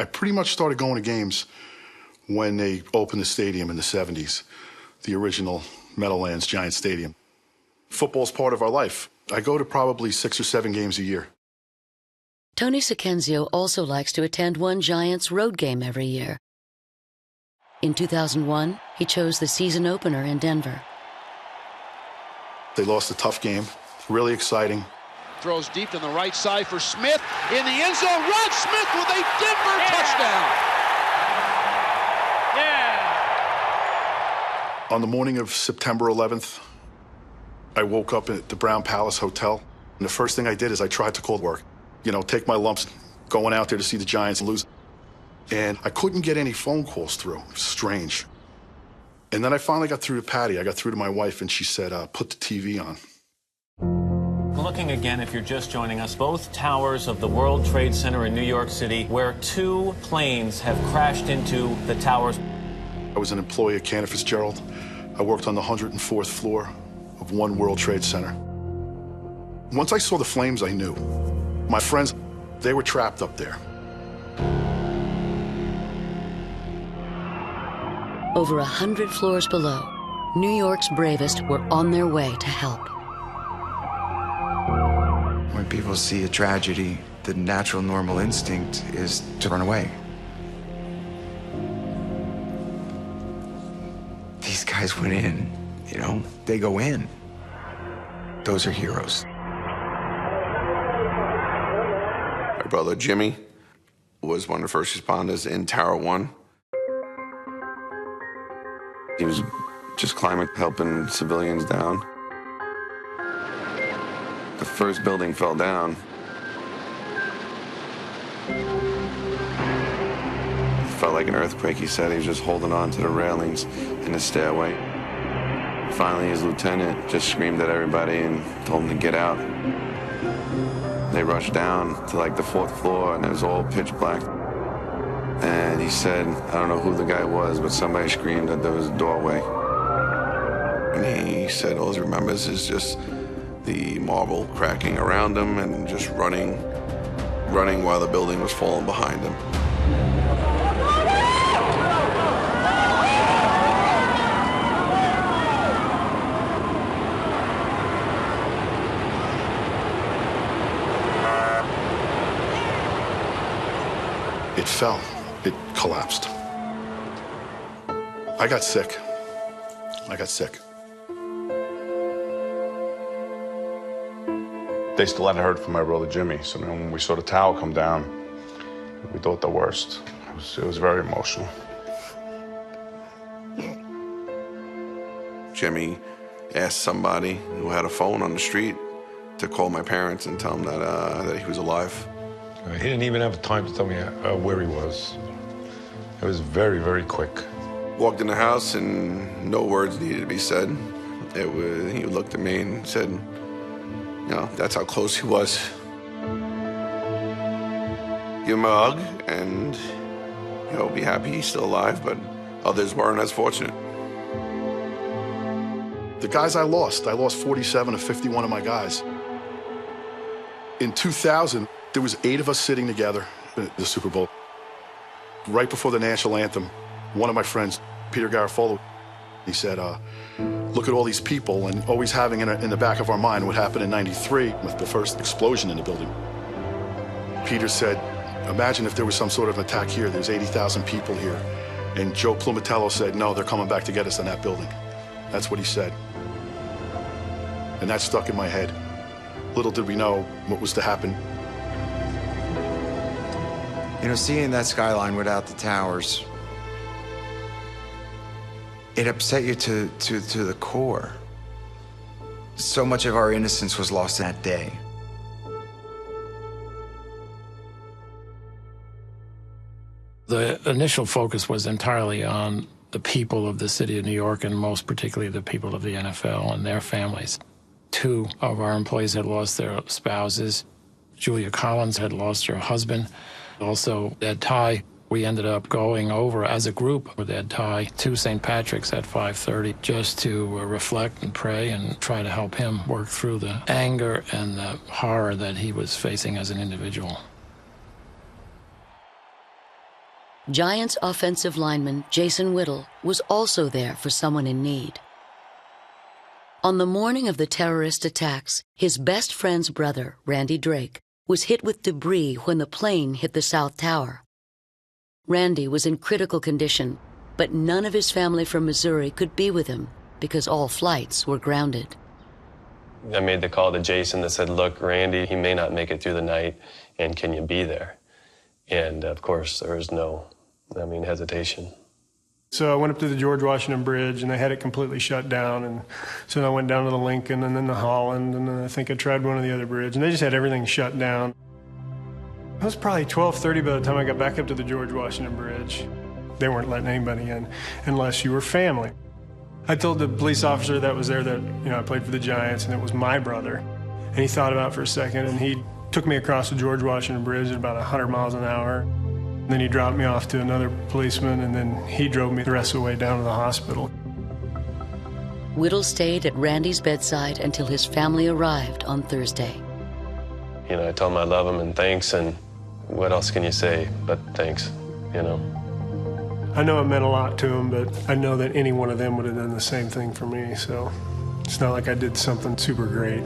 I pretty much started going to games when they opened the stadium in the 70s, the original Meadowlands Giant Stadium. Football's part of our life. I go to probably 6 or 7 games a year. Tony Sacchenzio also likes to attend one Giants road game every year. In 2001, he chose the season opener in Denver. They lost a tough game, really exciting. Throws deep to the right side for Smith. In the end zone, Rod Smith with a Denver touchdown. On the morning of September 11th, I woke up at the Brown Palace Hotel, and the first thing I did is I tried to call work. You know, take my lumps, going out there to see the Giants lose. And I couldn't get any phone calls through. It was strange. And then I finally got through to Patty. I got through to my wife, and she said, put the TV on. Looking again, if you're just joining us, both towers of the World Trade Center in New York City, where 2 planes have crashed into the towers. I was an employee at Cantor Fitzgerald. I worked on the 104th floor of One World Trade Center. Once I saw the flames, I knew. My friends, they were trapped up there. Over 100 floors below, New York's bravest were on their way to help. When people see a tragedy, the natural, normal instinct is to run away. These guys went in, you know, they go in. Those are heroes. My brother Jimmy was one of the first responders in Tower 1. He was just climbing, helping civilians down. The first building fell down. It felt like an earthquake, he said. He was just holding on to the railings in the stairway. Finally, his lieutenant just screamed at everybody and told them to get out. They rushed down to like the 4th floor, and it was all pitch black. And he said, I don't know who the guy was, but somebody screamed that there was a doorway. And he said all he remembers is just the marble cracking around him and just running while the building was falling behind him. It fell. It collapsed. I got sick. They still hadn't heard from my brother Jimmy, so when we saw the tower come down, we thought the worst. It was very emotional. Jimmy asked somebody who had a phone on the street to call my parents and tell them that he was alive. He didn't even have time to tell me where he was. It was very, very quick. Walked in the house and no words needed to be said. He looked at me and said, you know, that's how close he was. Give him a hug and, you know, be happy he's still alive, but others weren't as fortunate. The guys I lost 47 of 51 of my guys. In 2000, there was 8 of us sitting together at the Super Bowl. Right before the national anthem, one of my friends, Peter Garofalo, he said, look at all these people, and always having in the back of our mind what happened in '93 with the first explosion in the building. Peter said, imagine if there was some sort of attack here. There's 80,000 people here. And Joe Plumatello said, no, they're coming back to get us in that building. That's what he said. And that stuck in my head. Little did we know what was to happen. You know, seeing that skyline without the towers, it upset you to the core. So much of our innocence was lost that day. The initial focus was entirely on the people of the city of New York, and most particularly the people of the NFL and their families. 2 of our employees had lost their spouses. Julia Collins had lost her husband. Also, Ed Tye, we ended up going over as a group with Ed Tye to St. Patrick's at 5:30 just to reflect and pray and try to help him work through the anger and the horror that he was facing as an individual. Giants offensive lineman Jason Whittle was also there for someone in need. On the morning of the terrorist attacks, his best friend's brother, Randy Drake, was hit with debris when the plane hit the South Tower. Randy was in critical condition, but none of his family from Missouri could be with him because all flights were grounded. I made the call to Jason that said, look, Randy, he may not make it through the night, and can you be there? And of course, there was no, hesitation. So I went up to the George Washington Bridge, and they had it completely shut down. And so I went down to the Lincoln, and then the Holland, and then I think I tried one of the other bridges, and they just had everything shut down. It was probably 12:30 by the time I got back up to the George Washington Bridge. They weren't letting anybody in unless you were family. I told the police officer that was there that, I played for the Giants, and it was my brother. And he thought about it for a second, and he took me across the George Washington Bridge at about 100 miles an hour. And then he dropped me off to another policeman, and then he drove me the rest of the way down to the hospital. Whittle stayed at Randy's bedside until his family arrived on Thursday. I told him I love him and thanks, and what else can you say but thanks, I know it meant a lot to him, but I know that any one of them would have done the same thing for me, so it's not like I did something super great.